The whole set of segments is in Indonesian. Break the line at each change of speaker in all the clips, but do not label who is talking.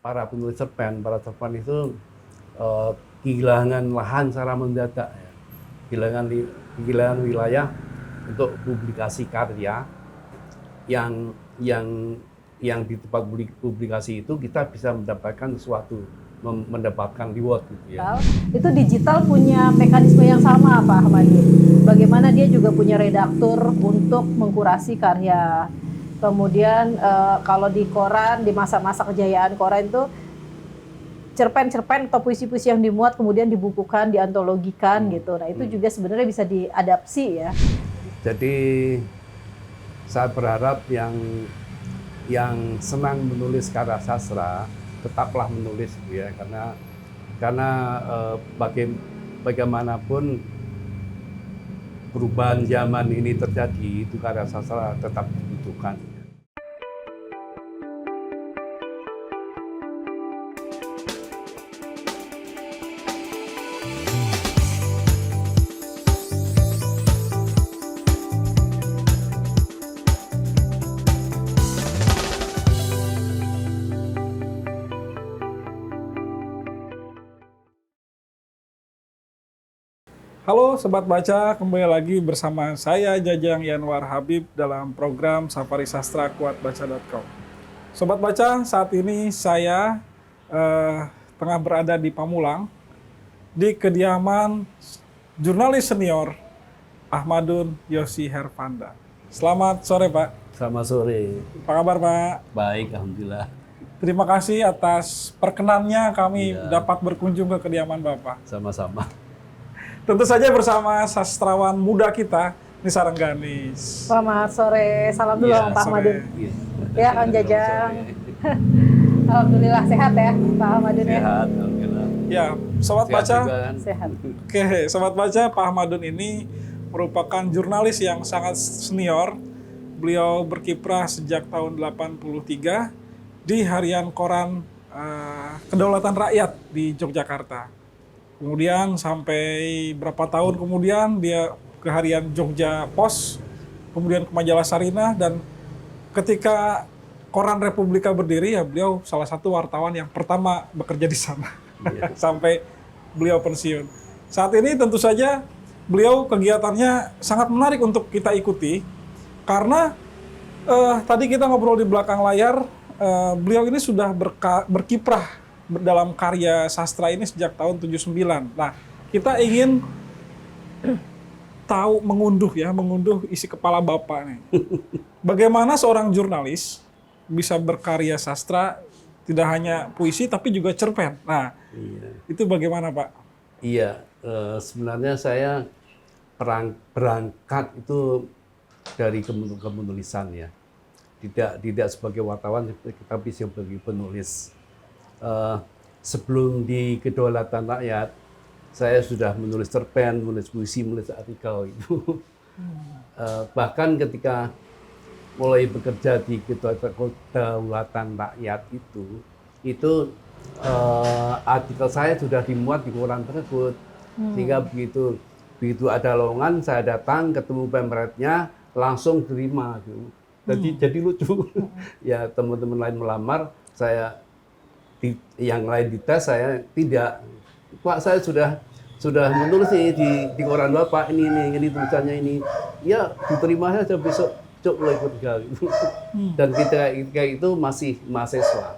para penulis cerpen, para cerpen itu kehilangan lahan secara mendadak, ya. Kehilangan wilayah untuk publikasi karya yang di tempat publikasi itu kita bisa mendapatkan sesuatu, mendapatkan reward gitu ya.
Itu digital punya mekanisme yang sama Pak Ahmadin. Bagaimana dia juga punya redaktur untuk mengkurasi karya. Kemudian kalau di koran, di masa-masa kejayaan koran itu cerpen-cerpen atau puisi-puisi yang dimuat kemudian dibukukan, diantologikan gitu. Nah itu juga sebenarnya bisa diadapsi ya.
Jadi saya berharap yang senang menulis karya sastra tetaplah menulis gitu ya, karena bagaimanapun perubahan zaman ini terjadi, itu karya sastra tetap dibutuhkan.
Halo Sobat Baca, kembali lagi bersama saya Jajang Yanwar Habib dalam program Safari Sastra kuatbaca.com. Sobat Baca, saat ini saya tengah berada di Pamulang, di kediaman jurnalis senior Ahmadun Yosi Hervanda. Selamat sore Pak.
Selamat sore.
Apa kabar Pak?
Baik, alhamdulillah.
Terima kasih atas perkenannya kami dapat berkunjung ke kediaman Bapak.
Sama-sama.
Tentu saja bersama sastrawan muda kita, Nisa Rengganis.
Selamat sore, salam dulu
Ya,
Pak Ahmadin.
Ya,
Ya Kang Jajang. Alhamdulillah sehat ya Pak Ahmadin ya.
Sehat, alhamdulillah.
Ya, Sobat
Sehat
Baca.
juga, kan?
Sehat.
Oke, Sobat Baca, Pak Ahmadun ini merupakan jurnalis yang sangat senior. Beliau berkiprah sejak tahun 83 di harian koran Kedaulatan Rakyat di Yogyakarta. Kemudian sampai berapa tahun kemudian dia ke harian Jogja Pos, kemudian ke majalah Sarinah, dan ketika koran Republika berdiri ya beliau salah satu wartawan yang pertama bekerja di sana sampai beliau pensiun. Saat ini tentu saja beliau kegiatannya sangat menarik untuk kita ikuti karena tadi kita ngobrol di belakang layar, beliau ini sudah berkiprah dalam karya sastra ini sejak tahun 79. Nah, kita ingin tahu, mengunduh isi kepala Bapak nih. Bagaimana seorang jurnalis bisa berkarya sastra, tidak hanya puisi tapi juga cerpen. Nah, itu bagaimana Pak?
Iya, sebenarnya saya berangkat itu dari kemenulisan ya. Tidak sebagai wartawan, tapi sebagai penulis. Sebelum di Kedaulatan Rakyat, saya sudah menulis cerpen, menulis puisi, menulis artikel itu. Bahkan ketika mulai bekerja di Kedaulatan Rakyat itu artikel saya sudah dimuat di koran tersebut. Sehingga begitu ada lowongan, saya datang ketemu pemretnya, langsung terima gitu. Jadi lucu. Ya teman-teman lain melamar, yang lain dites, saya tidak. Pak, saya sudah menulis di koran Bapak ini tulisannya ini. Ya diterima saja, besok mulai kerja gitu. Dan ketika itu masih mahasiswa.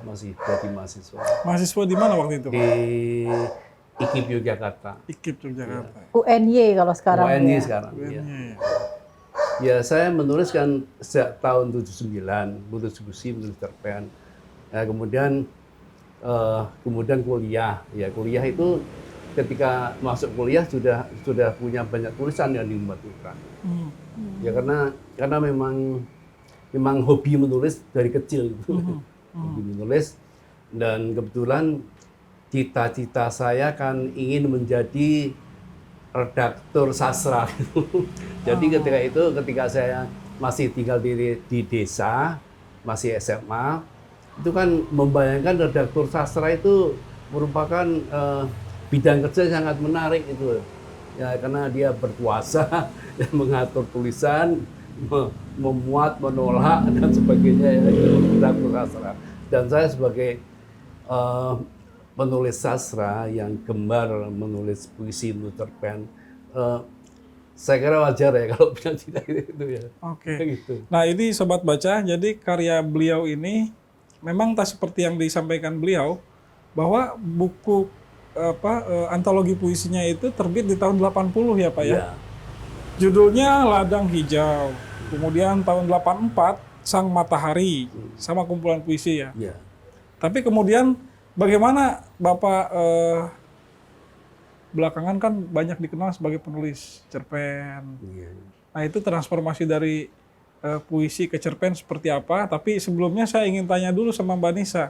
Masih jadi mahasiswa.
Mahasiswa di mana waktu itu Pak?
Di IKIP Yogyakarta.
IKIP Yogyakarta.
UNY kalau sekarang.
UNY
ya.
sekarang.
UNY.
Ya, saya menulis kan sejak tahun 79, menulis puisi, menulis cerpen. Nah, kemudian kuliah. Ya, kuliah itu ketika masuk kuliah sudah punya banyak tulisan yang dibuat-buat. Ya karena memang hobi menulis dari kecil gitu. Hobi menulis, dan kebetulan cita-cita saya kan ingin menjadi redaktur sastra gitu. Jadi ketika saya masih tinggal di desa, masih SMA, itu kan membayangkan redaktur sastra itu merupakan bidang kerja yang sangat menarik itu. Ya, karena dia berkuasa, mengatur tulisan, memuat, menolak dan sebagainya, ya, itu redaktur sastra. Dan saya sebagai penulis sastra yang gemar menulis puisi menurut cerpen, saya kira wajar ya kalau punya cita itu ya.
Oke.
Gitu.
Nah ini Sobat Baca, jadi karya beliau ini memang tak seperti yang disampaikan beliau, bahwa buku antologi puisinya itu terbit di tahun 80 ya Pak ya?
Ya.
Judulnya Ladang Hijau. Kemudian tahun 84 Sang Matahari, sama kumpulan puisi ya.
Ya.
Tapi kemudian bagaimana Bapak belakangan kan banyak dikenal sebagai penulis cerpen.
Ya.
Nah itu transformasi dari puisi ke cerpen seperti apa? Tapi sebelumnya saya ingin tanya dulu sama Mbak Nisa.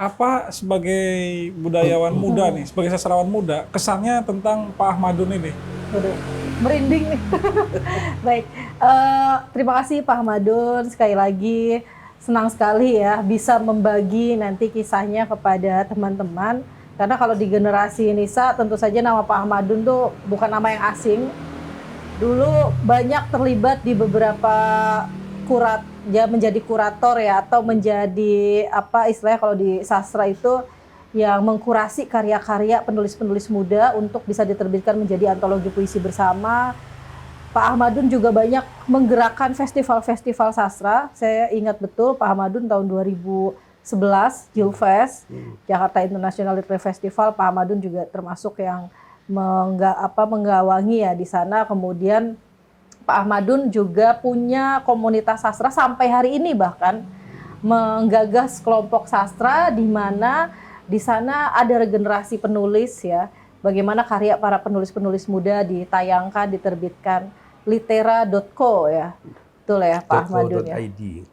Apa sebagai budayawan muda nih, sebagai sastrawan muda, kesannya tentang Pak Ahmadun ini?
Waduh, merinding nih. Baik, terima kasih Pak Ahmadun. Sekali lagi senang sekali ya bisa membagi nanti kisahnya kepada teman-teman. Karena kalau di generasi Nisa tentu saja nama Pak Ahmadun tuh bukan nama yang asing. Dulu banyak terlibat di beberapa menjadi kurator ya, atau menjadi apa istilahnya kalau di sastra itu yang mengkurasi karya-karya penulis-penulis muda untuk bisa diterbitkan menjadi antologi puisi bersama. Pak Ahmadun juga banyak menggerakkan festival-festival sastra. Saya ingat betul Pak Ahmadun tahun 2011 Jilfest, Jakarta International Literary Festival, Pak Ahmadun juga termasuk yang menggawangi ya di sana. Kemudian Pak Ahmadun juga punya komunitas sastra sampai hari ini, bahkan menggagas kelompok sastra di mana di sana ada regenerasi penulis ya. Bagaimana karya para penulis-penulis muda ditayangkan, diterbitkan. Litera.co ya. Betul ya Pak Ahmadun ya.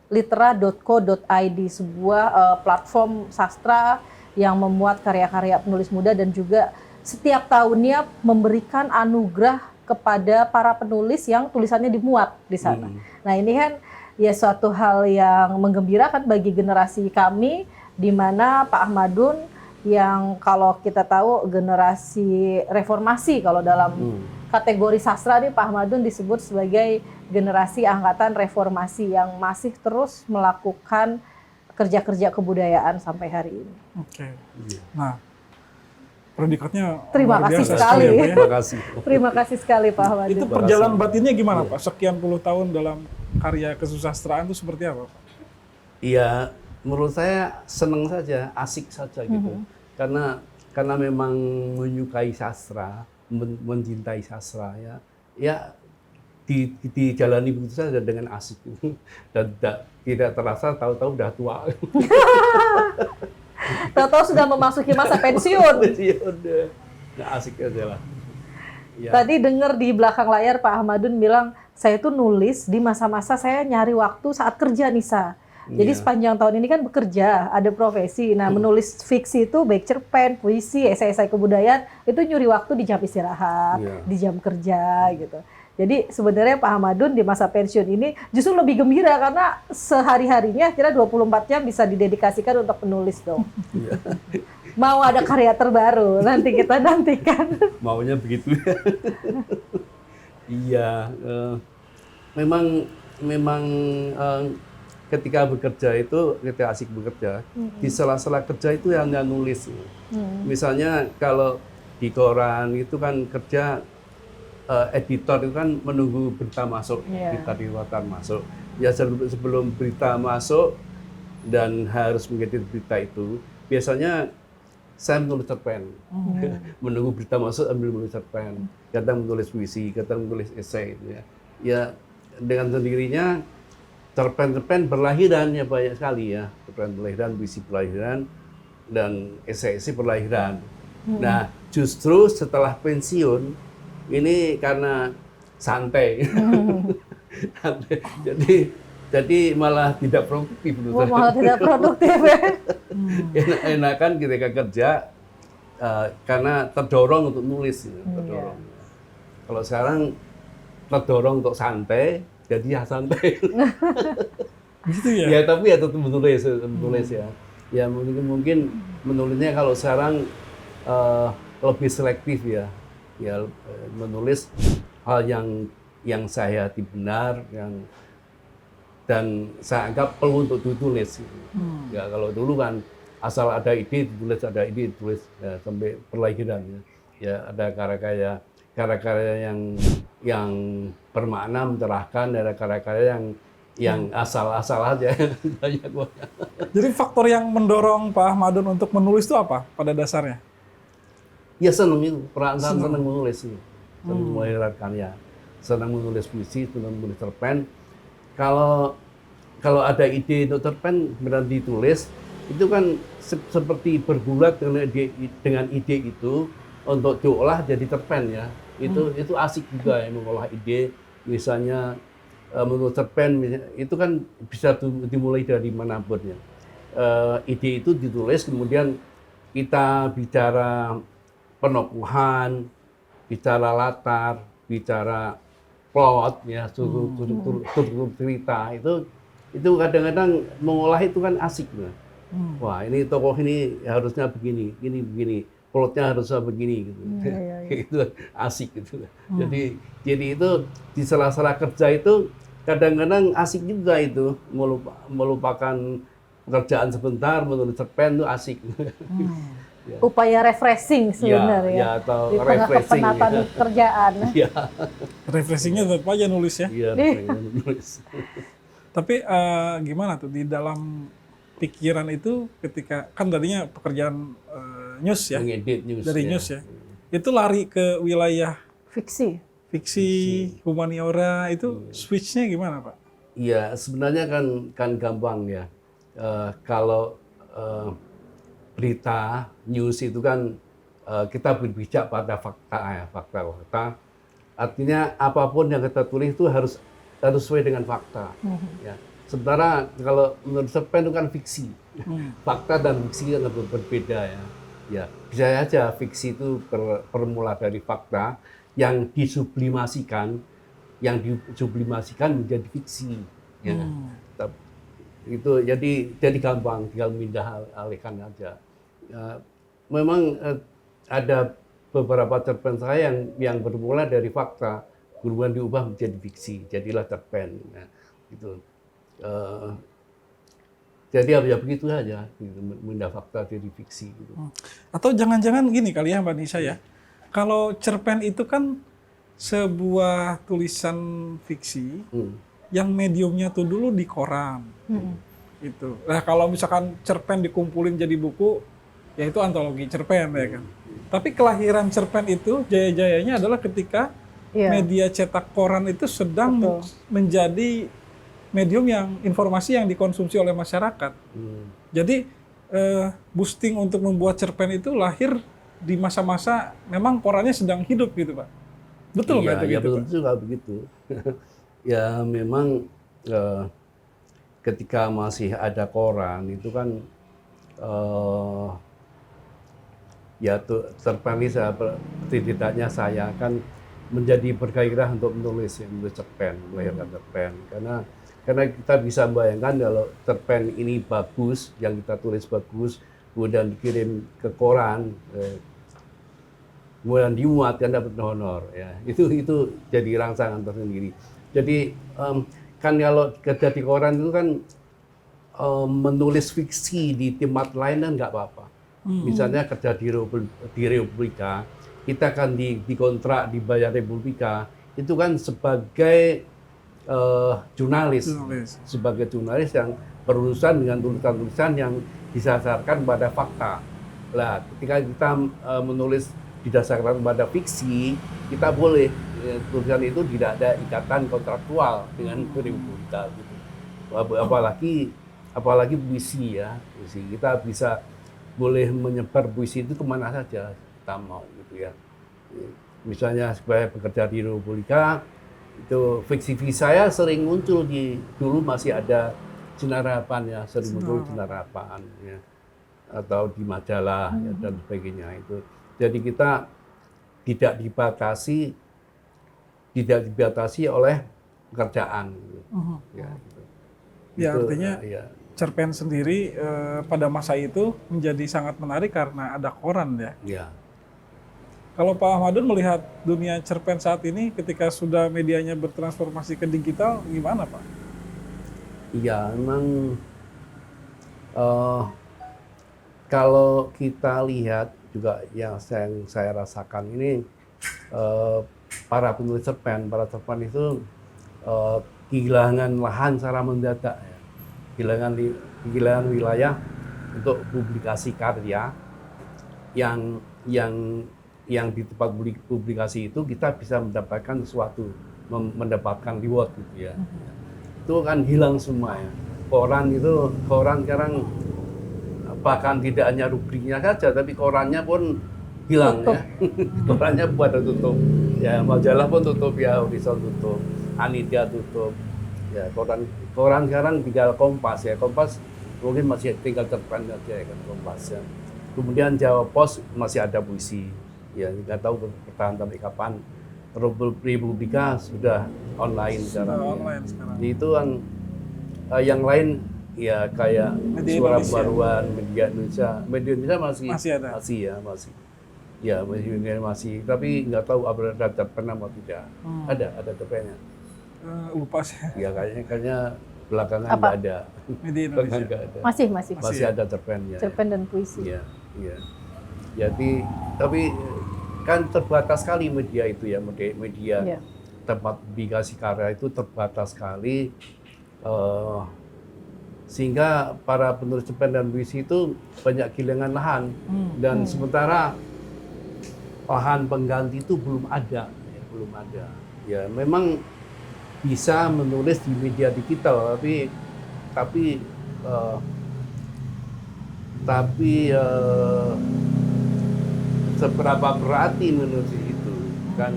Litera.co.id, sebuah platform sastra yang memuat karya-karya penulis muda dan juga setiap tahunnya memberikan anugerah kepada para penulis yang tulisannya dimuat di sana. Nah ini kan ya suatu hal yang menggembirakan bagi generasi kami, di mana Pak Ahmadun yang kalau kita tahu generasi reformasi, kalau dalam kategori sastra nih Pak Ahmadun disebut sebagai generasi angkatan reformasi yang masih terus melakukan kerja-kerja kebudayaan sampai hari ini.
Oke. Nah, predikatnya
Terima
luar
kasih
biasa
sekali.
ya, Pak, ya.
Terima kasih.
Terima kasih sekali Pak Ahmadun.
Itu perjalanan batinnya gimana Pak? Sekian puluh tahun dalam karya kesusastraan itu seperti apa Pak?
Iya, menurut saya senang saja, asik saja gitu. Karena memang menyukai sastra, mencintai sastra ya. Ya dijalani begitu saja dengan asik dan tidak terasa tahu-tahu udah tua.
Tahu-tahu sudah memasuki masa pensiun.
Ya udah, nggak asik aja lah. Ya.
Tadi dengar di belakang layar Pak Ahmadun bilang, saya tuh nulis di masa-masa saya nyari waktu saat kerja Nisa. Jadi sepanjang tahun ini kan bekerja, ada profesi. Nah menulis fiksi itu baik cerpen, puisi, esai-esai kebudayaan, itu nyuri waktu di jam istirahat, di jam kerja gitu. Jadi sebenarnya Pak Ahmadun di masa pensiun ini justru lebih gembira karena sehari-harinya kira 24 jam bisa didedikasikan untuk menulis dong. Mau ada karya terbaru, nanti kita nantikan.
Maunya begitu. Iya, memang ketika bekerja itu, ketika asik bekerja, di sela-sela kerja itu yang nulis. Misalnya kalau di koran itu kan kerja, editor itu kan menunggu berita masuk, berita di luar masuk. Ya sebelum berita masuk dan harus mengedit berita itu, biasanya saya menulis cerpen. Menunggu berita masuk ambil menulis cerpen. Kadang menulis puisi, kadang menulis esai. Ya dengan sendirinya cerpen-cerpen berlahiran ya banyak sekali ya. Cerpen berlahiran, puisi berlahiran, dan esai-esai berlahiran. Nah justru setelah pensiun, ini karena santai. Jadi malah tidak produktif.
Malah tidak produktif ya.
Enakan ketika kerja karena terdorong untuk nulis. Terdorong. Kalau sekarang terdorong untuk santai, jadi ya santai.
Gitu ya?
Ya tapi ya tetap menulis ya. Ya mungkin menulisnya kalau sekarang lebih selektif ya. Ya menulis hal yang saya benar, dan saya anggap perlu untuk ditulis. Ya kalau dulu kan asal ada ide ditulis, ada ide ditulis ya, sampai perlahiran ya. Ya ada karya-karya yang bermakna mencerahkan, ada karya-karya yang asal-asal aja banyak banget.
Jadi faktor yang mendorong Pak Ahmadun untuk menulis itu apa pada dasarnya?
Ya senang itu, perasaan senang menulis itu, senang melahirkan karya, senang menulis puisi, senang menulis cerpen. Kalau ada ide untuk cerpen benar ditulis, itu kan seperti bergulat dengan ide itu untuk diolah jadi cerpen ya. Itu asik juga ya mengolah ide, misalnya menurut cerpen itu kan bisa dimulai dari manapun ya. Ide itu ditulis, kemudian kita bicara penokohan, bicara latar, bicara plot ya, struktur cerita itu kadang-kadang mengolah itu kan asik ya. Wah ini tokoh ini harusnya begini, begini, plotnya harusnya begini gitu. Itu asik gitu. Jadi itu di sela-sela kerja itu kadang-kadang asik juga itu melupakan pekerjaan sebentar, menulis cerpen itu asik.
Ya. Upaya refreshing sebenarnya
ya, atau
di tengah kepenatan kerjaan.
Ya.
Refreshingnya tetap aja nulis ya.
Iya, nulis.
Tapi gimana tuh di dalam pikiran itu ketika kan tadinya pekerjaan news ya,
mengedit news,
dari
ya.
news ya, itu lari ke wilayah
fiksi,
humaniora itu switch-nya gimana Pak?
Iya, sebenarnya kan gampang ya. Kalau berita news itu kan kita berpijak pada fakta ya, fakta. Artinya apapun yang kita tulis itu harus sesuai dengan fakta. Ya. Sementara kalau menurut cerpen itu kan fiksi, fakta dan fiksi kan berbeda ya. Ya bisa saja fiksi itu bermula dari fakta yang disublimasikan menjadi fiksi. Ya. Itu jadi gampang, tinggal pindah alihkan aja. Ya, memang ada beberapa cerpen saya yang bermula dari fakta, kemudian diubah menjadi fiksi, jadilah cerpen. Nah, gitu. Jadi ya begitu saja, gitu, pindah fakta jadi fiksi. Gitu.
Atau jangan-jangan gini kali ya Mbak Nisa ya, kalau cerpen itu kan sebuah tulisan fiksi yang mediumnya tuh dulu di koran. Itu. Nah kalau misalkan cerpen dikumpulin jadi buku, ya itu antologi cerpen ya kan. Tapi kelahiran cerpen itu jaya-jayanya adalah ketika media cetak koran itu sedang menjadi medium yang informasi yang dikonsumsi oleh masyarakat. Jadi boosting untuk membuat cerpen itu lahir di masa-masa memang korannya sedang hidup gitu Pak. Betul nggak itu
ya,
gitu?
Betul juga begitu. Ya memang ketika masih ada koran itu kan ya cerpen ini setidaknya saya kan menjadi bergairah untuk menulis cerpen, melahirkan cerpen karena kita bisa membayangkan kalau cerpen ini bagus, yang kita tulis bagus, kemudian dikirim ke koran, kemudian dimuat kan dapat honor ya, itu jadi rangsangan tersendiri. Jadi kan kalau kerja di koran itu kan menulis fiksi di tempat lain kan nggak apa-apa. Misalnya kerja di Republika, kita kan dikontrak dibayar Republika, itu kan sebagai jurnalis, sebagai jurnalis yang berurusan dengan tulisan-tulisan yang didasarkan pada fakta. Lah, ketika kita menulis didasarkan pada fiksi, kita boleh tulisan itu tidak ada ikatan kontraktual dengan Republika. Gitu. Apalagi puisi ya, puisi kita bisa boleh menyebar puisi itu kemana saja kita mau gitu ya. Misalnya supaya bekerja di Republika, itu fiksi saya sering muncul dulu masih ada Sinar Harapan ya, sering muncul Sinar Harapan ya, atau di majalah ya, dan sebagainya itu. Jadi kita tidak dibatasi oleh pekerjaan. Gitu. Ya, gitu.
Ya artinya cerpen sendiri pada masa itu menjadi sangat menarik karena ada koran ya.
Ya.
Kalau Pak Ahmadun melihat dunia cerpen saat ini ketika sudah medianya bertransformasi ke digital, gimana Pak?
Iya, memang eh, kalau kita lihat juga yang saya rasakan ini, eh, para penulis cerpen itu eh, kehilangan lahan secara mendadak, ya. Kehilangan wilayah untuk publikasi karya yang yang yang di tempat publikasi itu kita bisa mendapatkan sesuatu, mendapatkan reward gitu ya. Itu kan hilang semua ya. Koran sekarang bahkan tidak hanya rubriknya saja, tapi korannya pun hilang
Tutup.
ya. Korannya pada tutup. Ya, majalah pun tutup ya, Horizon tutup, Anitia tutup. Ya, koran sekarang tinggal Kompas ya. Kompas mungkin masih tinggal cerpen saja ya kan, Kompas ya. Kemudian Jawa Pos masih ada puisi. Ya, nggak tahu bertahan sampai kapan. Republika sudah online sekarang.
Sudah
Ya.
online sekarang.
Itu kan yang lain ya kayak
Media
Suara
Indonesia.
Baruan, Media Indonesia
Masih ada.
masih. Ya masih. Tapi nggak tahu ada cerpen atau tidak. Ada cerpennya.
Lupa sih.
Ya kayaknya belakangan
Apa?
nggak ada.
Media
Belakangan
Indonesia.
nggak ada.
Masih
Masih ada cerpennya.
cerpen dan puisi.
Iya, iya. Jadi tapi kan terbatas sekali media itu ya, media
Iya.
tempat publikasi karya itu terbatas sekali, sehingga para penulis cerpen dan puisi itu banyak kehilangan lahan, dan sementara lahan pengganti itu belum ada, ya, belum ada. Ya memang bisa menulis di media digital, tapi seberapa berarti menulis itu kan.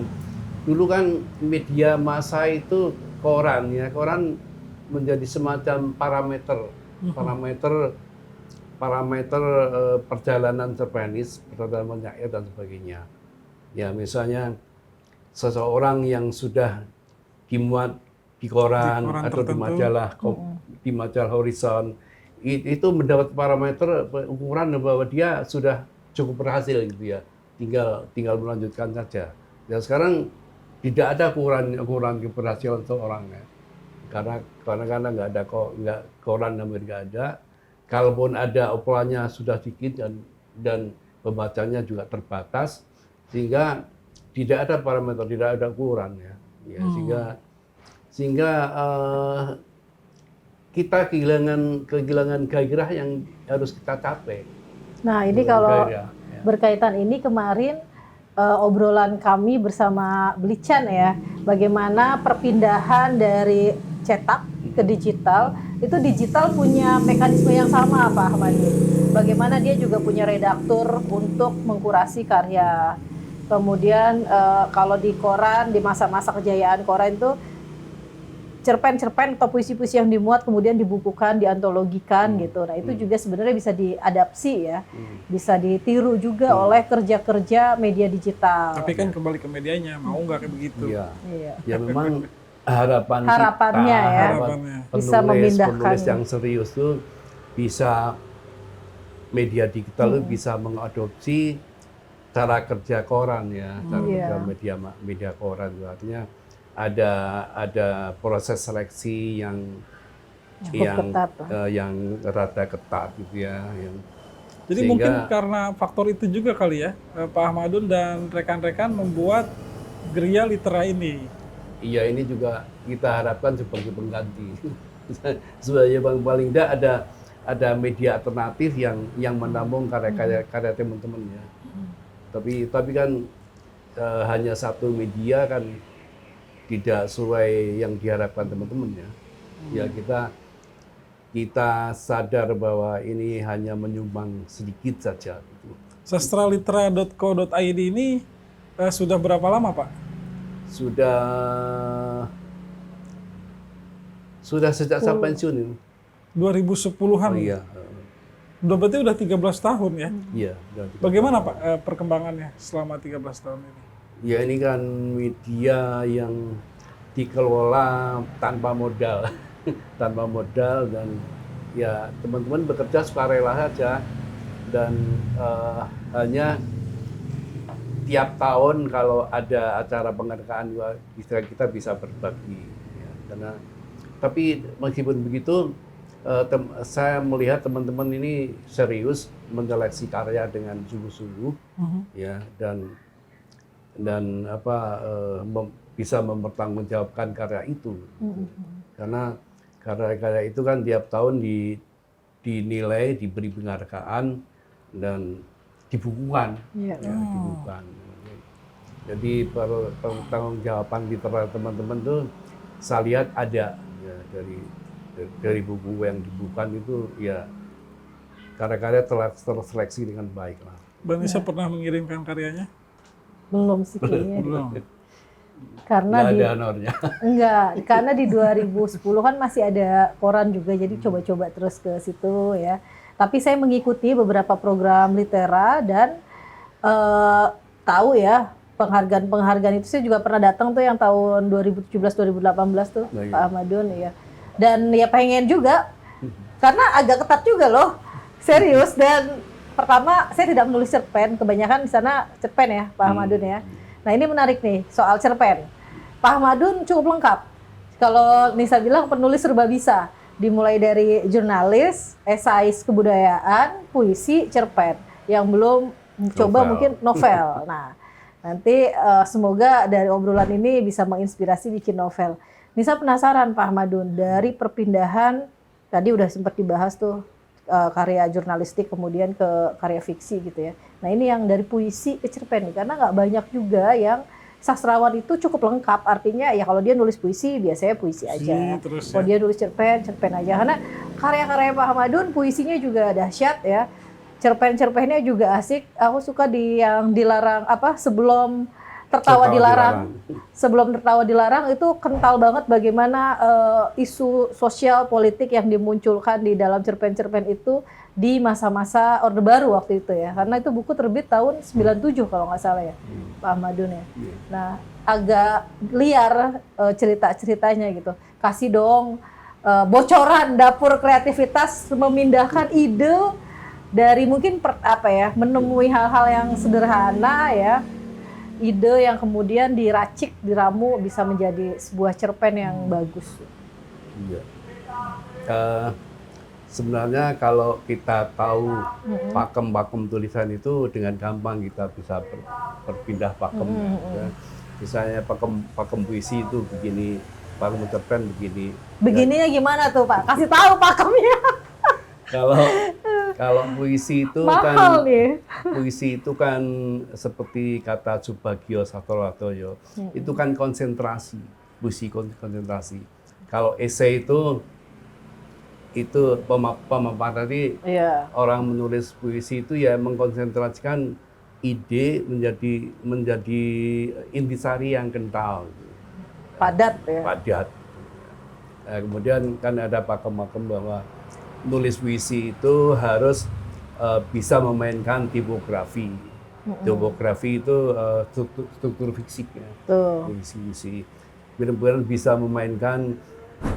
Dulu kan media massa itu koran ya, koran menjadi semacam parameter perjalanan cerpenis, perjalanan penyair dan sebagainya. Ya misalnya seseorang yang sudah dimuat di koran
Di koran
atau
tertentu.
di majalah Horizon, itu mendapat parameter ukuran bahwa dia sudah cukup berhasil gitu ya, tinggal melanjutkan saja. Ya sekarang tidak ada ukuran keberhasilan seorang ya, karena nggak ada koran hampir nggak ada. Kalaupun ada, ukurannya sudah sedikit dan pembacanya juga terbatas, sehingga tidak ada parameter, tidak ada ukuran ya. Sehingga kita kehilangan gairah yang harus kita capai.
Nah, ini kalau berkaitan ini kemarin obrolan kami bersama Blican ya, bagaimana perpindahan dari cetak ke digital, itu digital punya mekanisme yang sama Pak Ahmadi. Bagaimana dia juga punya redaktur untuk mengkurasi karya. Kemudian kalau di koran, di masa-masa kejayaan koran itu cerpen-cerpen atau puisi-puisi yang dimuat kemudian dibukukan, diantologikan gitu. Nah itu juga sebenarnya bisa diadapsi ya, bisa ditiru juga oleh kerja-kerja media digital.
Tapi kan kembali ke medianya, mau nggak kayak begitu.
Iya.
Iya.
Ya memang harapannya
ya, bisa memindahkan.
penulis yang serius tuh bisa media digital itu bisa mengadopsi cara kerja koran ya, cara kerja media koran itu artinya ada proses seleksi yang rada ketat gitu ya.
Jadi mungkin karena faktor itu juga kali ya, Pak Ahmadun dan rekan-rekan membuat Geria Litera ini.
Iya, ini juga kita harapkan sebagai pengganti. Sebenarnya paling tidak ada media alternatif yang menampung karya teman-teman ya. Tapi kan hanya satu media kan tidak sesuai yang diharapkan teman-teman ya. Ya kita sadar bahwa ini hanya menyumbang sedikit saja.
Sastralitera.co.id ini sudah berapa lama Pak?
Sudah sejak saya pensiun ini.
2010-an.
Oh iya.
Berarti udah 13 tahun ya?
Iya.
Bagaimana Pak perkembangannya selama 13 tahun ini?
Ya ini kan media yang dikelola tanpa modal, tanpa modal, dan ya teman-teman bekerja sukarela saja, dan hanya tiap tahun kalau ada acara penghargaan kita bisa berbagi, ya, karena tapi meskipun begitu, saya melihat teman-teman ini serius menyeleksi karya dengan sungguh-sungguh, ya, dan bisa mempertanggungjawabkan karya itu. Karena karya-karya itu kan tiap tahun dinilai, diberi penghargaan dan dibukukan, ya, dibukukan. Jadi pertanggungjawaban di teman-teman tuh saya lihat ada, ya, dari buku yang dibukukan itu, ya, karya-karya telah terseleksi dengan baik lah.
Mbak Nisa pernah mengirimkan karyanya?
Belum sih kayaknya.
Belum.
Karena
Nggak ada honornya.
enggak, karena di 2010 kan masih ada koran juga, jadi coba-coba terus ke situ ya. Tapi saya mengikuti beberapa program litera dan tahu ya penghargaan-penghargaan itu. Saya juga pernah datang tuh yang tahun 2017-2018 tuh,
Baik.
Pak Ahmadun ya. Dan ya pengen juga, karena agak ketat juga loh, serius. Dan pertama saya tidak menulis cerpen, kebanyakan di sana cerpen ya Pak Ahmadun ya. Nah ini menarik nih soal cerpen. Pak Ahmadun cukup lengkap. Kalau Nisa bilang penulis serba bisa, dimulai dari jurnalis, esais kebudayaan, puisi, cerpen. Yang belum coba
Novel.
mungkin novel. Nah nanti semoga dari obrolan ini bisa menginspirasi bikin novel. Nisa penasaran Pak Ahmadun, dari perpindahan tadi udah sempat dibahas tuh, karya jurnalistik kemudian ke karya fiksi gitu ya. Nah ini yang dari puisi ke cerpen nih, karena nggak banyak juga yang sastrawan itu cukup lengkap. Artinya ya kalau dia nulis puisi biasanya puisi aja.
Terus
Kalau dia nulis cerpen, cerpen aja. Karena karya-karya Pak Ahmadun puisinya juga dahsyat ya. Cerpen-cerpennya juga asik. Aku suka yang dilarang sebelum tertawa dilarang. Sebelum tertawa dilarang itu kental banget bagaimana isu sosial politik yang dimunculkan di dalam cerpen-cerpen itu di masa-masa Orde Baru waktu itu ya. Karena itu buku terbit tahun 97 kalau nggak salah ya, Pak Ahmadun ya. Nah, agak liar cerita-ceritanya gitu. Kasih dong bocoran dapur kreativitas memindahkan ide dari mungkin menemui hal-hal yang sederhana ya. Ide yang kemudian diracik, diramu bisa menjadi sebuah cerpen yang bagus.
Iya. Sebenarnya kalau kita tahu pakem-pakem tulisan itu dengan gampang kita bisa berpindah pakem. Ya. Misalnya pakem puisi itu begini, pakem cerpen begini.
Begininya gimana tuh Pak? Kasih tahu pakemnya.
Kalau puisi itu
mahal nih.
Puisi itu kan seperti kata Subagio Satrowardoyo, itu kan konsentrasi, puisi konsentrasi. Kalau esai itu pemaparan tadi, orang menulis puisi itu ya mengkonsentrasikan ide menjadi intisari yang kental,
padat ya.
Padat. Kemudian kan ada pakem-pakem bahwa nulis puisi itu harus bisa memainkan tipografi. Tipografi itu struktur fisiknya. Puisi benar-benar bisa memainkan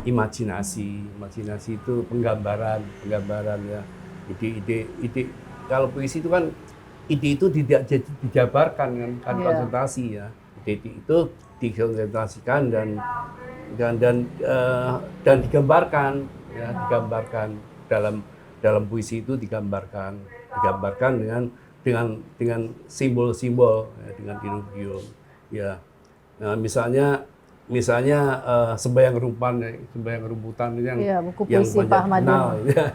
imajinasi. Imajinasi itu penggambaran ya. Ide. Kalau puisi itu kan ide itu tidak dijabarkan kan konsentrasi ya. Ide itu dikonsentrasikan dan digambarkan ya, digambarkan dalam puisi itu digambarkan dengan simbol-simbol ya, dengan idiom ya. Nah, misalnya sembahyang rumputan yang
buku
yang
puisi Pak Ahmadun.
Ya.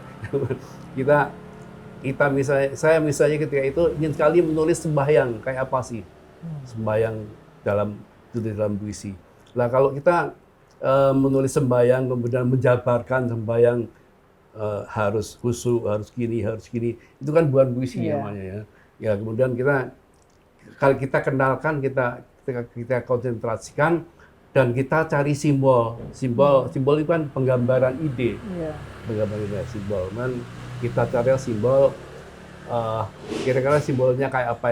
kita misalnya ketika itu ingin sekali menulis sembahyang kayak apa sih sembahyang dalam puisi. Nah kalau kita menulis sembahyang kemudian menjabarkan sembahyang harus khusyuk, harus gini, itu kan bukan puisi namanya ya. Ya kemudian kalau kita kenalkan, kita konsentrasikan dan kita cari simbol itu kan penggambaran ide, penggambaran ide, simbol. Dan kita cari simbol, kira-kira simbolnya kayak apa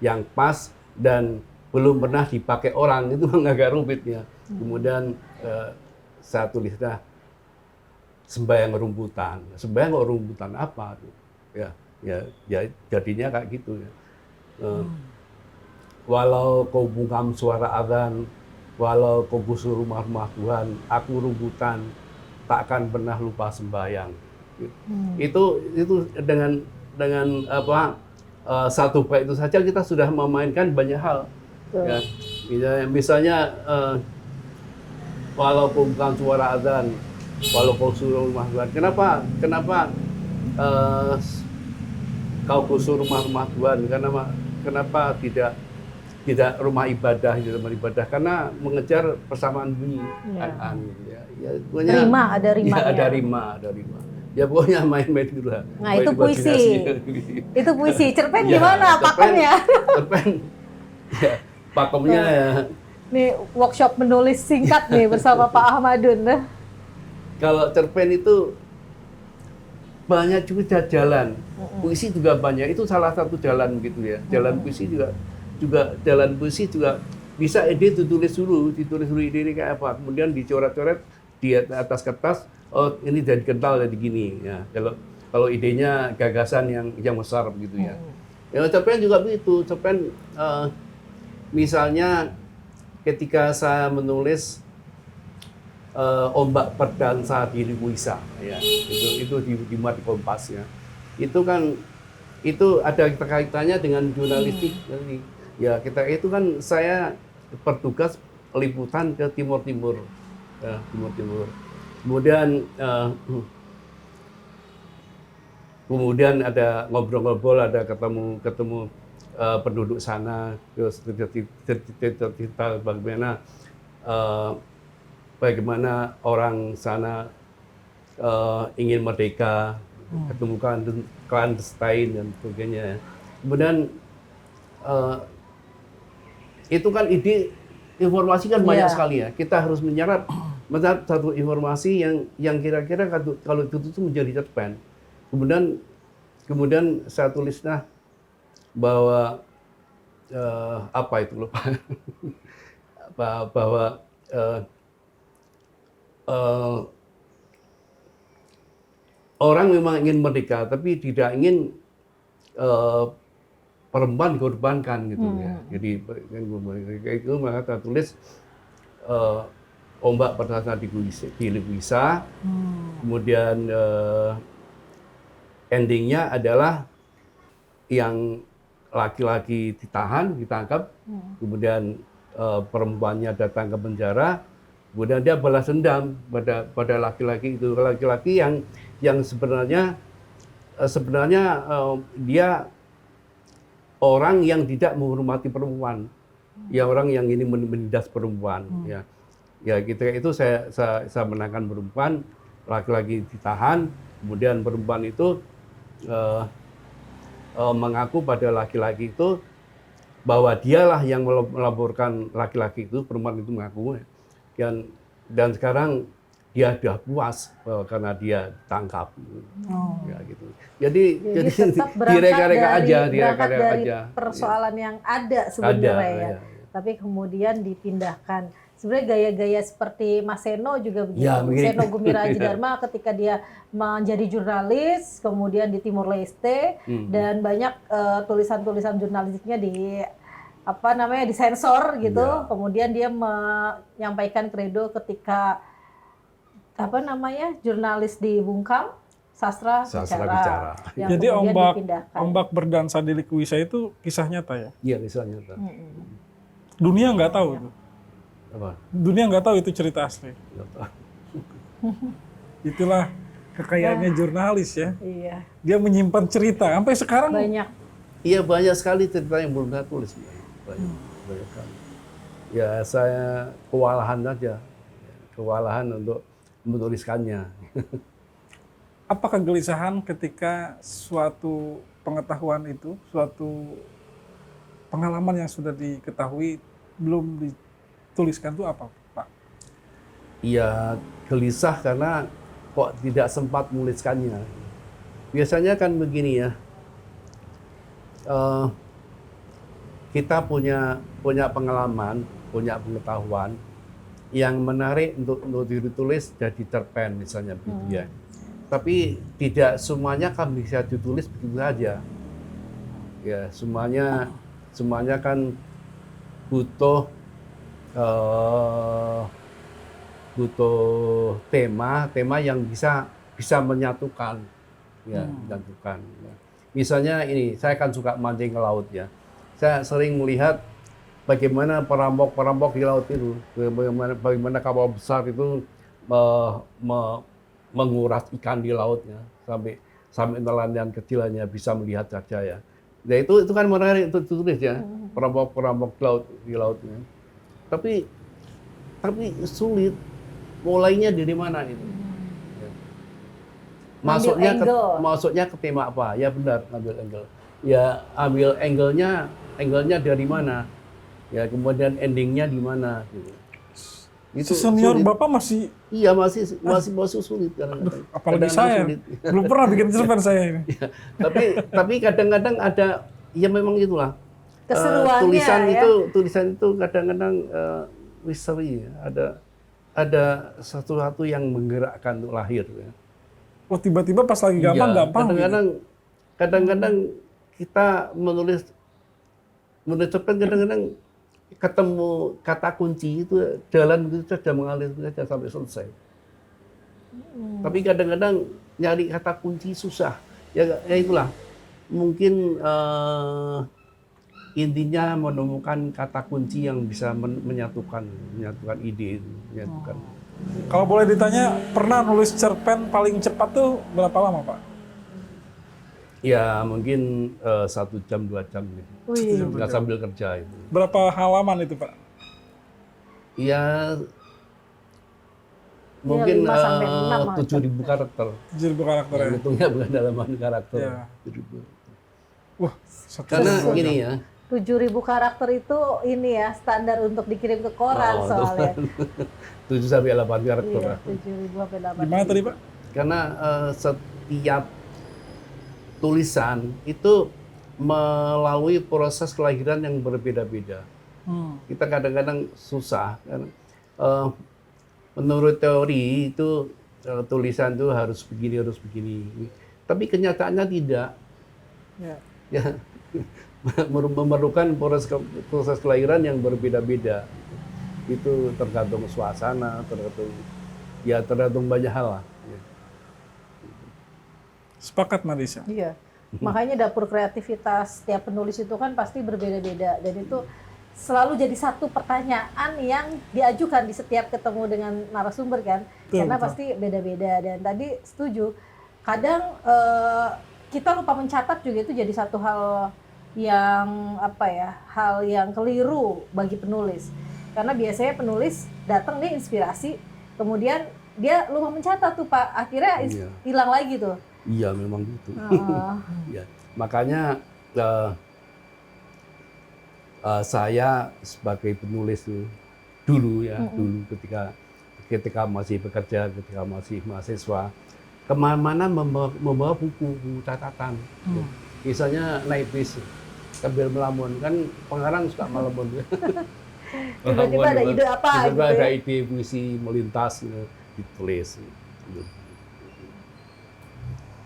yang pas dan belum pernah dipakai orang, itu agak rumit ya. Kemudian saya tulisnya sembahyang rumputan. Sembahyang rumputan apa? Ya jadinya kayak gitu ya. Walau kau bungkam suara adzan walau kau gusur rumah-rumah Tuhan, aku rumputan, takkan pernah lupa sembahyang. Itu dengan apa satu bait itu saja kita sudah memainkan banyak hal. Ya, misalnya walaupun bukan suara azan, walaupun suruh rumah Tuhan. Kenapa kau gusur rumah-rumah Tuhan? Kenapa tidak rumah ibadah, karena mengejar persamaan bunyi.
Rima, ada rimanya.
Ya, ada rima. Ya pokoknya main-main dulu lah.
Nah, itu puisi. Itu puisi. Cerpen gimana pakemnya?
Cerpen. Ya, pakemnya ya.
Nih workshop menulis singkat nih bersama Pak Ahmadun.
Kalau cerpen itu banyak juga jalan. Puisi juga banyak. Itu salah satu jalan gitu ya. Jalan puisi juga jalan puisi juga bisa ditulis dulu ide kayak apa, kemudian dicoret-coret di atas kertas. Oh, ini jadi kental jadi gini ya. Kalau idenya gagasan yang besar begitu ya. Ya cerpen juga begitu. Cerpen misalnya ketika saya menulis ombak berdansa di Likuisa ya. Itu dimuat di Kompas ya. Itu kan ada kaitannya dengan jurnalistik. Ya, itu kan saya bertugas liputan ke Timur-Timur. Ya, Timur-Timur. Kemudian ada ngobrol-ngobrol, ada ketemu penduduk sana, terus cerita bagaimana orang sana ingin merdeka, ketemu clandestine dan sebagainya. Kemudian itu kan informasi kan banyak sekali ya. Kita harus menyerap satu informasi yang kira-kira kalau itu menjadi cerpen. Kemudian saya tulislah bahwa apa itu lupa bahwa orang memang ingin merdeka tapi tidak ingin perempuan dikorbankan gitu ya. Jadi itu maka saya tulis ombak berdansa di Likuisa. Kemudian endingnya adalah yang laki-laki ditangkap, kemudian perempuannya datang ke penjara, kemudian dia balas dendam pada laki-laki itu, laki-laki yang sebenarnya dia orang yang tidak menghormati perempuan, ya orang yang ini menindas perempuan, ya ketika itu saya menangkan perempuan, laki-laki ditahan, kemudian perempuan itu mengaku pada laki-laki itu bahwa dialah yang melaporkan laki-laki itu, perempuan itu mengaku, dan sekarang dia sudah puas karena dia tangkap, ya gitu. Jadi
tetap berangkat dari persoalan yang ada sebenarnya ya. Tapi kemudian dipindahkan. Sebenarnya gaya-gaya seperti Mas Seno juga begitu. Ya, Seno Gumilardi Dharma ketika dia menjadi jurnalis, kemudian di Timor Leste, dan banyak tulisan-tulisan jurnalistiknya disensor gitu. Ya. Kemudian dia menyampaikan kredo ketika jurnalis dibungkam, sastra bicara.
Jadi ombak berdansa di Likuisa itu kisah nyata ya?
Iya, kisah nyata.
Dunia nggak tahu itu.
Apa?
Dunia nggak tahu itu cerita asli. Itulah kekayaannya jurnalis ya.
Iya.
Dia menyimpan cerita sampai sekarang.
Banyak.
Iya, banyak sekali cerita yang belum saya tulis. Banyak sekali. Ya saya kewalahan aja, untuk menuliskannya.
Apa kegelisahan ketika suatu pengetahuan itu, suatu pengalaman yang sudah diketahui belum dituliskan itu apa, Pak?
Iya, gelisah karena kok tidak sempat menuliskannya. Biasanya kan begini ya, kita punya pengalaman, punya pengetahuan yang menarik untuk ditulis jadi cerpen misalnya begitu ya. Tapi tidak semuanya kan bisa ditulis begitu saja. Ya, semuanya kan butuh eh, butuh tema yang bisa menyatukan, ya, menyatukan. Ya. Misalnya ini, saya kan suka mancing ke laut ya. Saya sering melihat bagaimana perampok-perampok di laut itu, bagaimana kapal besar itu menguras ikan di lautnya sampai nelayan kecil hanya bisa melihat saja ya. Nah itu kan menarik untuk ditulis ya, perampok-perampok di lautnya. Tapi sulit, mulainya dari mana itu? Masuknya ke tema apa? Ya benar, ambil angle. Ya ambil angle-nya dari mana? Ya kemudian endingnya di mana? Gitu. Itu
senior
sulit.
Bapak masih...
Iya masih sulit kadang-kadang.
Apalagi saya,
sulit.
belum pernah bikin cerpen saya ini.
Ya, tapi kadang-kadang ada, ya memang itulah.
Keseruannya
Tulisan itu kadang-kadang misteri, ada sesuatu yang menggerakkan untuk lahir. Ya.
Oh tiba-tiba pas lagi gampang.
Kadang-kadang kita menulis cerpen kadang-kadang ketemu kata kunci itu jalan itu saja mengalir saja sampai selesai. Tapi kadang-kadang nyari kata kunci susah. Ya itulah. Mungkin intinya menemukan kata kunci yang bisa menyatukan ide itu, menyatukan.
Kalau boleh ditanya, pernah nulis cerpen paling cepat tuh berapa lama, Pak?
Ya mungkin 1 jam 2 jam gitu. Nggak sambil kerja itu.
Berapa halaman itu, Pak?
Ya mungkin 7.000 karakter.
7.000 karakter ya?
Hitungnya bukan halaman karakter.
Ya.
7.000.
Wah,
Karena gini ya.
7.000 karakter itu ini ya standar untuk dikirim ke koran soalnya.
7 sampai 8 karakter.
Iya, 7.000 sampai 8.000.
Gimana tadi, Pak?
Karena setiap tulisan itu melalui proses kelahiran yang berbeda-beda. Kita kadang-kadang susah. Menurut teori itu tulisan itu harus begini. Tapi kenyataannya tidak. Ya, memerlukan proses kelahiran yang berbeda-beda. Itu tergantung suasana, tergantung banyak hal lah. Ya.
Sepakat, Marisa.
Iya. Makanya dapur kreativitas setiap penulis itu kan pasti berbeda-beda dan itu selalu jadi satu pertanyaan yang diajukan di setiap ketemu dengan narasumber kan. Karena pasti beda-beda dan tadi setuju. Kadang kita lupa mencatat juga itu jadi satu hal yang hal yang keliru bagi penulis. Karena biasanya penulis datang nih inspirasi, kemudian dia lupa mencatat tuh Pak, akhirnya hilang lagi tuh.
Iya memang gitu. Ya, makanya saya sebagai penulis dulu ketika masih bekerja, ketika masih mahasiswa, kemana-mana membawa buku catatan. Misalnya naik bis sambil melamun, kan pengarang suka melamun.
Tiba-tiba ada ide apa
tiba-tiba ada ide puisi melintas ditulis.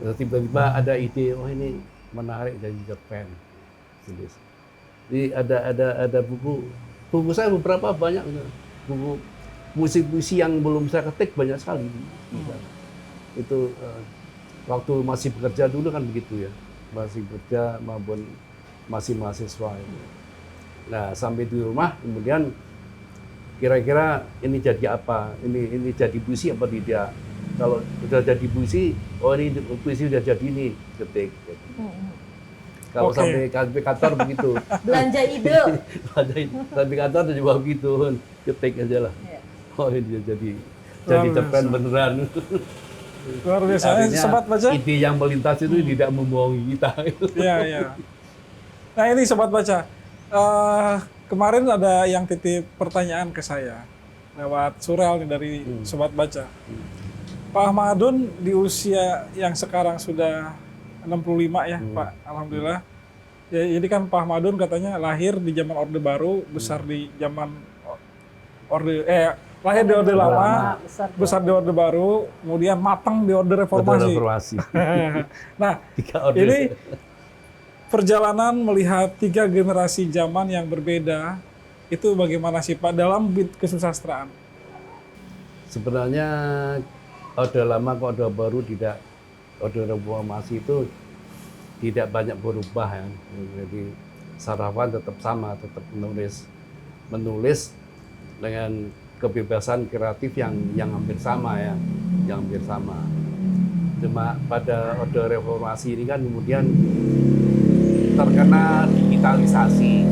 Tiba-tiba ada ide, oh ini menarik dari cerpen, tulis. Jadi ada buku saya beberapa banyak buku puisi yang belum saya ketik banyak sekali. Itu waktu masih bekerja dulu kan begitu ya, masih bekerja maupun masih mahasiswa. Nah sampai di rumah kemudian kira-kira ini jadi apa? Ini jadi puisi apa tidak? Kalau sudah jadi puisi, oh ini puisi sudah jadi ini, ketik. Kalau sampai kantor begitu.
Belanja ide.
Sampai kantor juga begitu, ketik aja lah. Oh ini jadi cerpen beneran.
Luar biasa. Sobat baca.
Ide yang melintas itu tidak membohongi kita.
Iya. Nah ini sobat baca. Kemarin ada yang titip pertanyaan ke saya lewat surel nih dari sobat baca. Pak Ahmadun di usia yang sekarang sudah 65 ya Pak, alhamdulillah. Ya, jadi kan Pak Ahmadun katanya lahir di zaman Orde Baru, besar di zaman lahir di Orde Lama, besar di Orde Baru, kemudian matang di Orde Reformasi. Nah, ini perjalanan melihat 3 generasi zaman yang berbeda Itu bagaimana sih Pak dalam kesusastraan?
Sebenarnya Orde Lama ke Orde Baru tidak, Orde Reformasi itu tidak banyak berubah ya. Jadi sarawan tetap sama, tetap menulis dengan kebebasan kreatif yang hampir sama ya, yang hampir sama. Cuma pada Orde Reformasi ini kan kemudian terkena digitalisasi,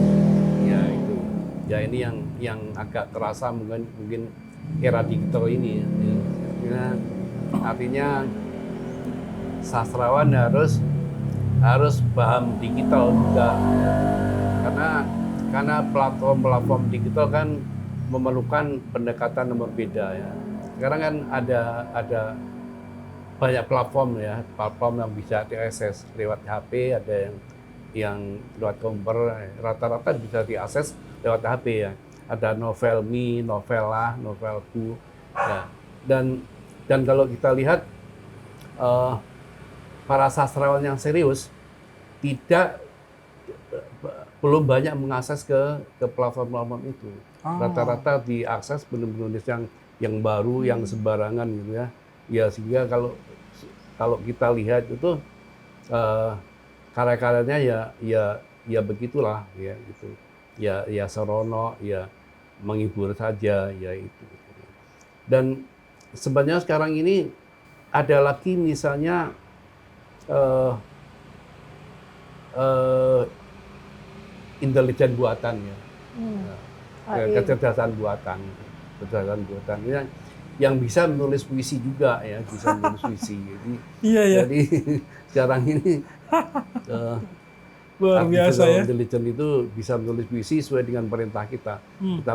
ya itu, ya ini yang agak terasa mungkin era digital ini, ya. Artinya sastrawan harus paham digital juga, karena platform digital kan memerlukan pendekatan yang berbeda ya. Sekarang kan ada banyak platform ya, platform yang bisa diakses lewat HP, ada yang lewat komputer, rata-rata bisa diakses lewat HP ya. Ada Novel.me, Novela, Novelku, ya. Dan kalau kita lihat para sastrawan yang serius belum banyak mengakses ke platform-platform itu. Rata-rata diakses penulis yang baru, yang sembarangan gitu ya. Ya sehingga kalau kita lihat itu karya-karyanya ya begitulah ya gitu. Ya serono, ya menghibur saja ya itu. Dan sebenarnya sekarang ini ada lagi misalnya intelijen buatan ya. Kecerdasan buatan yang bisa menulis puisi juga ya, bisa menulis puisi. Jadi sekarang ini
luar biasa ya.
Intelijen itu bisa menulis puisi sesuai dengan perintah kita. Kita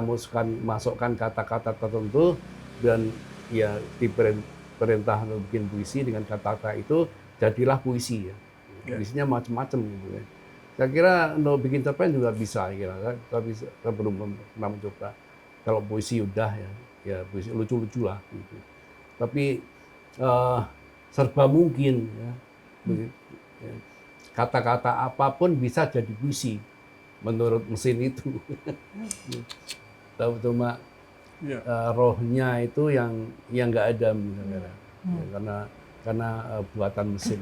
masukkan kata-kata tertentu dan ya diperintah untuk bikin puisi dengan kata-kata itu, jadilah puisi ya. Puisinya macam-macam gitu ya. Saya kira untuk bikin cerpen juga bisa, tapi saya belum pernah mencoba. Kalau puisi udah ya puisi lucu-lucu lah gitu. Tapi serba mungkin ya. Kata-kata apapun bisa jadi puisi menurut mesin itu. Tahu cuma rohnya itu yang nggak ada misalnya. Karena buatan mesin.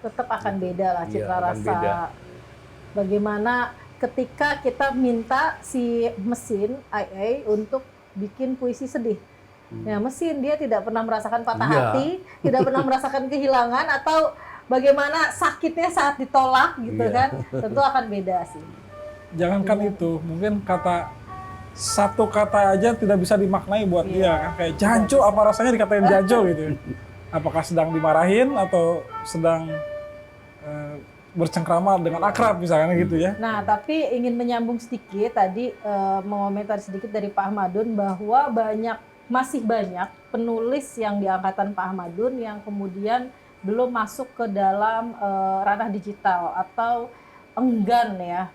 Tetap akan beda lah citra rasa.
Beda.
Bagaimana ketika kita minta si mesin AI untuk bikin puisi sedih. Ya, mesin dia tidak pernah merasakan patah hati, tidak pernah merasakan kehilangan atau bagaimana sakitnya saat ditolak gitu kan. Tentu akan beda sih.
Jangankan itu, mungkin satu kata aja tidak bisa dimaknai buat dia kan, kayak janco, apa rasanya dikatain janco gitu. Apakah sedang dimarahin atau sedang bercengkrama dengan akrab misalnya gitu ya.
Nah, tapi ingin menyambung sedikit tadi mengomentari sedikit dari Pak Ahmadun bahwa masih banyak penulis yang di angkatan Pak Ahmadun yang kemudian belum masuk ke dalam ranah digital atau enggan ya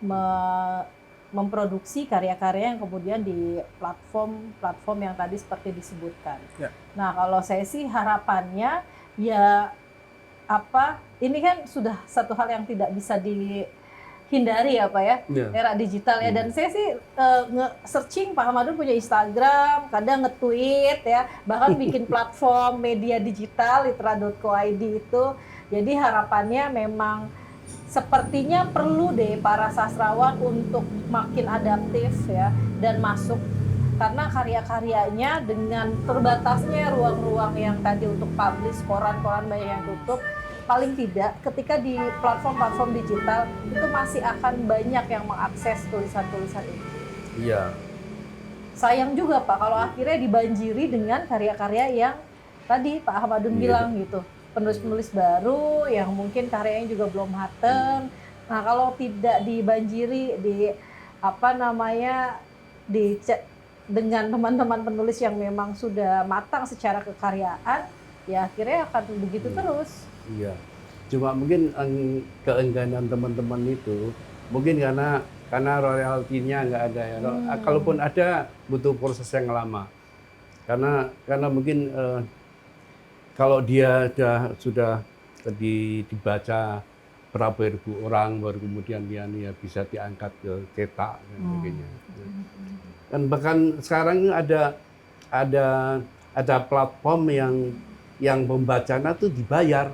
memproduksi karya-karya yang kemudian di platform yang tadi seperti disebutkan. Ya. Nah, kalau saya sih harapannya ya ini kan sudah satu hal yang tidak bisa dihindari ya Pak ya, era digital ya. Dan saya sih nge-searching Pak Ahmadun punya Instagram, kadang nge-tweet ya, bahkan bikin platform media digital litra.co.id itu. Jadi harapannya memang sepertinya perlu deh para sastrawan untuk makin adaptif ya dan masuk, karena karya-karyanya dengan terbatasnya ruang-ruang yang tadi untuk publish, koran-koran banyak yang tutup, paling tidak ketika di platform-platform digital itu masih akan banyak yang mengakses tulisan-tulisan ini.
Iya.
Sayang juga Pak kalau akhirnya dibanjiri dengan karya-karya yang tadi Pak Ahmadun bilang gitu. Penulis-penulis baru yang mungkin karyanya juga belum mateng. Nah, kalau tidak dibanjiri dengan teman-teman penulis yang memang sudah matang secara kekaryaan, ya akhirnya akan begitu terus.
Iya. Cuma mungkin keengganan teman-teman itu mungkin karena royaltinya nggak ada ya. Kalaupun ada butuh proses yang lama. Karena mungkin kalau dia sudah dibaca berapa ribu orang baru kemudian dia bisa diangkat ke cetak dan sebagainya. Dan bahkan sekarang ini ada platform yang pembacanya tuh dibayar,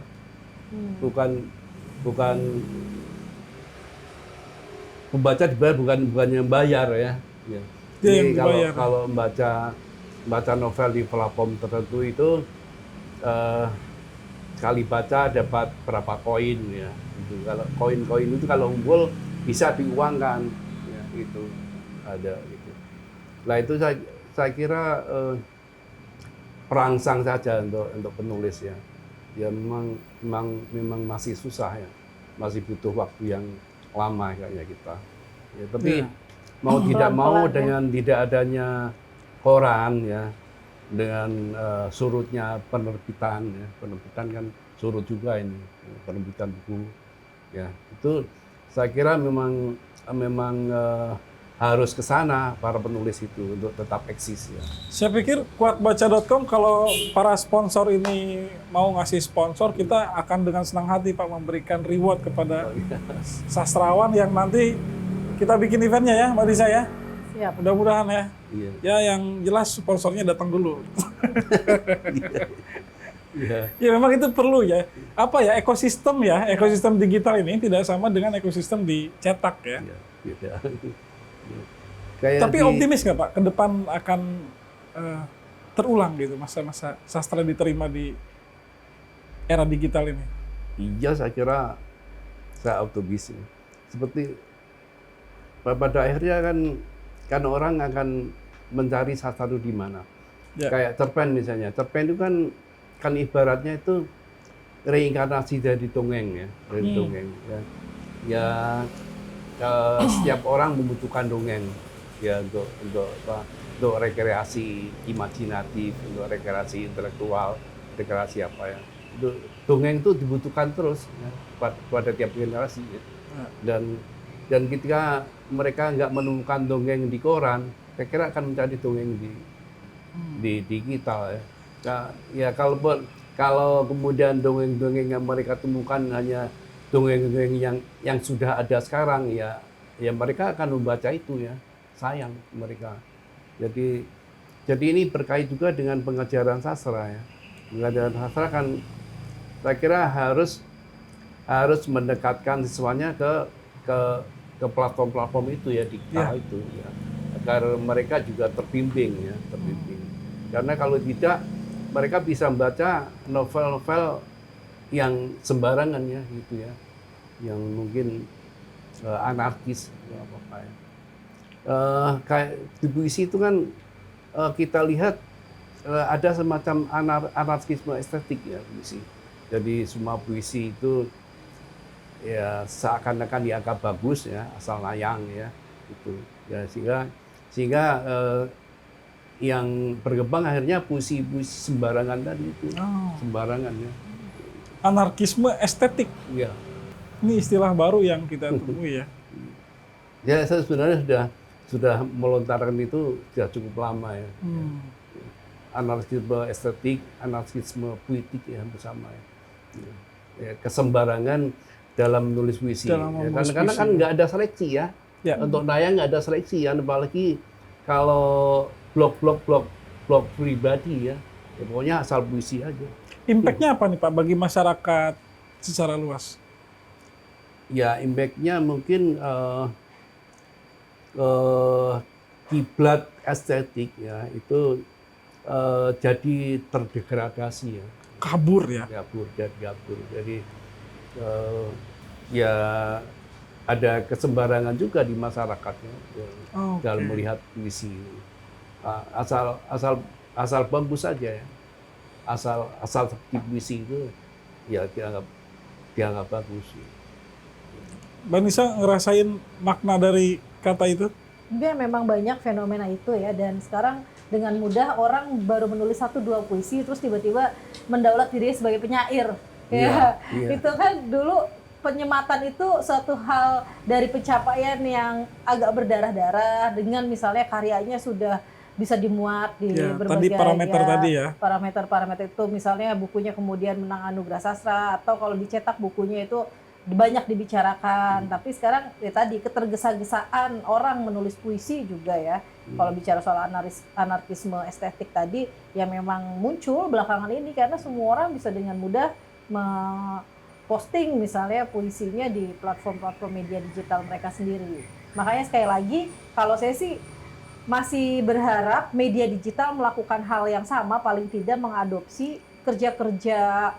bukan bukan pembaca dibayar, bukan yang bayar ya. Ya.
Dia yang
Jadi
dibayar.
kalau baca novel di platform tertentu itu sekali baca dapat berapa koin ya. Itu kalau koin-koin itu kalau ngumpul bisa diuangkan ya, itu ada gitu. Nah itu saya kira perangsang saja untuk penulis ya. Ya memang masih susah ya. Masih butuh waktu yang lama kayaknya kita. Ya, tapi mau tidak mau
Pelan-pelan, ya.
dengan tidak adanya koran ya, dengan surutnya penerbitan ya, penerbitan kan surut juga ini, penerbitan buku ya, itu saya kira memang harus ke sana para penulis itu untuk tetap eksis ya.
Saya pikir kuatbaca.com kalau para sponsor ini mau ngasih sponsor, kita akan dengan senang hati Pak memberikan reward kepada sastrawan yang nanti kita bikin eventnya ya Mbak Lisa ya.
Siap.
Mudah-mudahan ya.
Iya.
Ya yang jelas sponsornya datang dulu.
Iya.
Ya memang itu perlu ya. Apa ya, ekosistem digital ini tidak sama dengan ekosistem dicetak ya.
Iya, beda. Kayak
Tapi optimis nggak Pak, ke depan akan terulang gitu masa-masa sastra diterima di era digital ini?
Iya, saya kira saya optimis. Seperti pada akhirnya kan orang akan mencari sastra itu di mana.
Ya.
Kayak cerpen misalnya. Cerpen itu kan ibaratnya itu reinkarnasi dari dongeng ya, dari dongeng ya. Ya setiap orang membutuhkan dongeng ya untuk rekreasi imajinatif, untuk rekreasi intelektual, rekreasi apa ya. Dongeng itu dibutuhkan terus ya, pada tiap generasi ya. Dan ketika mereka nggak menemukan dongeng di koran, saya kira akan mencari dongeng di digital ya. Nah, ya kalau kemudian dongeng-dongeng yang mereka temukan hanya dongeng-dongeng yang sudah ada sekarang ya mereka akan membaca itu ya, sayang mereka. Jadi ini berkait juga dengan pengajaran sastra ya. Pengajaran sastra kan saya kira harus mendekatkan siswanya ke platform-platform itu ya, digital itu ya, agar mereka juga terbimbing ya, terbimbing. Karena kalau tidak mereka bisa membaca novel-novel yang sembarangan ya gitu ya, yang mungkin anarkis ya, apa ya. Kayak di puisi itu kan kita lihat ada semacam anarkisme estetik ya puisi. Jadi semua puisi itu ya seakan-akan dianggap bagus ya, asal layang ya itu ya, sehingga yang berkembang akhirnya puisi-puisi sembarangan tadi itu. Sembarangan ya.
Anarkisme estetik.
Ya.
Ini istilah baru yang kita temui ya.
Ya, saya sebenarnya sudah melontarkan itu sudah cukup lama ya. Anarkisme estetik, anarkisme puitik ya bersama ya. Ya, kesembarangan dalam menulis puisi. Karena kan nggak ada seleksi ya. Untuk Nayang nggak ada seleksi ya, apalagi kalau blog pribadi ya. Pokoknya asal puisi aja.
Impact-nya apa nih Pak bagi masyarakat secara luas?
Ya, impact-nya mungkin kiblat estetik ya itu jadi terdegradasi ya.
Kabur ya.
Kabur. Jadi ya ada kesembarangan juga di masyarakatnya dalam melihat puisi. Asal bagus saja ya. Asal seperti puisi itu ya dianggap bagus.
Mbak Nisa ngerasain makna dari kata itu?
Mungkin memang banyak fenomena itu ya, dan sekarang dengan mudah orang baru menulis 1-2 puisi terus tiba-tiba mendaulat dirinya sebagai penyair.
Iya.
Itu kan dulu penyematan itu suatu hal dari pencapaian yang agak berdarah-darah, dengan misalnya karyanya sudah bisa dimuat di berbagai
tadi parameter tadi ya.
Parameter itu misalnya bukunya kemudian menang anugerah sastra, atau kalau dicetak bukunya itu banyak dibicarakan. Tapi sekarang ya tadi ketergesa-gesaan orang menulis puisi juga ya. Kalau bicara soal anarkisme estetik tadi yang memang muncul belakangan ini karena semua orang bisa dengan mudah posting misalnya puisinya di platform-platform media digital mereka sendiri. Makanya sekali lagi kalau saya sih masih berharap media digital melakukan hal yang sama, paling tidak mengadopsi kerja-kerja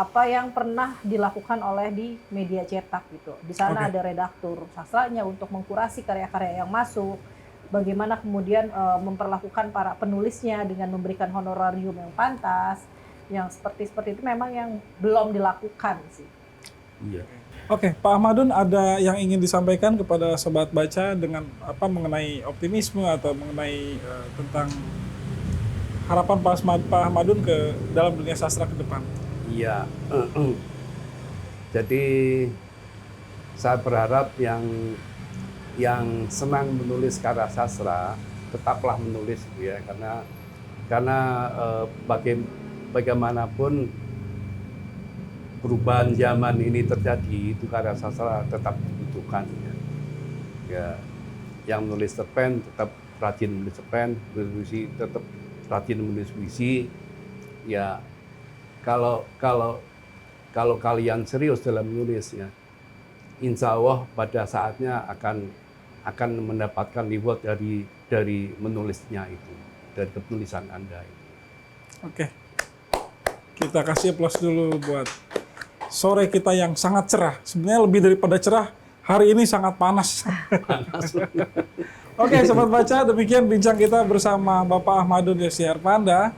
apa yang pernah dilakukan oleh di media cetak gitu. Di sana ada redaktur sastranya untuk mengkurasi karya-karya yang masuk. Bagaimana kemudian memperlakukan para penulisnya dengan memberikan honorarium yang pantas. Yang seperti itu memang yang belum dilakukan sih.
Iya.
Oke, Pak Ahmadun ada yang ingin disampaikan kepada sobat baca dengan apa mengenai optimisme atau mengenai tentang harapan Pak Ahmadun ke dalam dunia sastra ke depan?
Iya. Jadi saya berharap yang senang menulis karya sastra tetaplah menulis ya, karena bagaimanapun perubahan zaman ini terjadi, itu karya sastra tetap dibutuhkan ya. Yang menulis cerpen tetap rajin menulis cerpen, menulis puisi tetap rajin menulis puisi ya. Kalau kalian serius dalam menulis ya, insya Allah pada saatnya akan mendapatkan reward dari menulisnya itu, dari ketulisan Anda itu.
Oke, kita kasih aplaus dulu buat sore kita yang sangat cerah. Sebenarnya lebih daripada cerah, hari ini sangat panas. Oke, sobat baca, demikian bincang kita bersama Bapak Ahmadun Yosi Herpanda.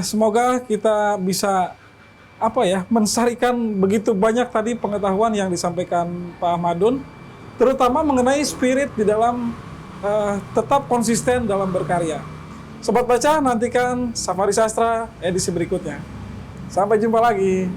Semoga kita bisa mensarikan begitu banyak tadi pengetahuan yang disampaikan Pak Ahmadun, terutama mengenai spirit di dalam tetap konsisten dalam berkarya. Sobat baca, nantikan Safari Sastra edisi berikutnya. Sampai jumpa lagi.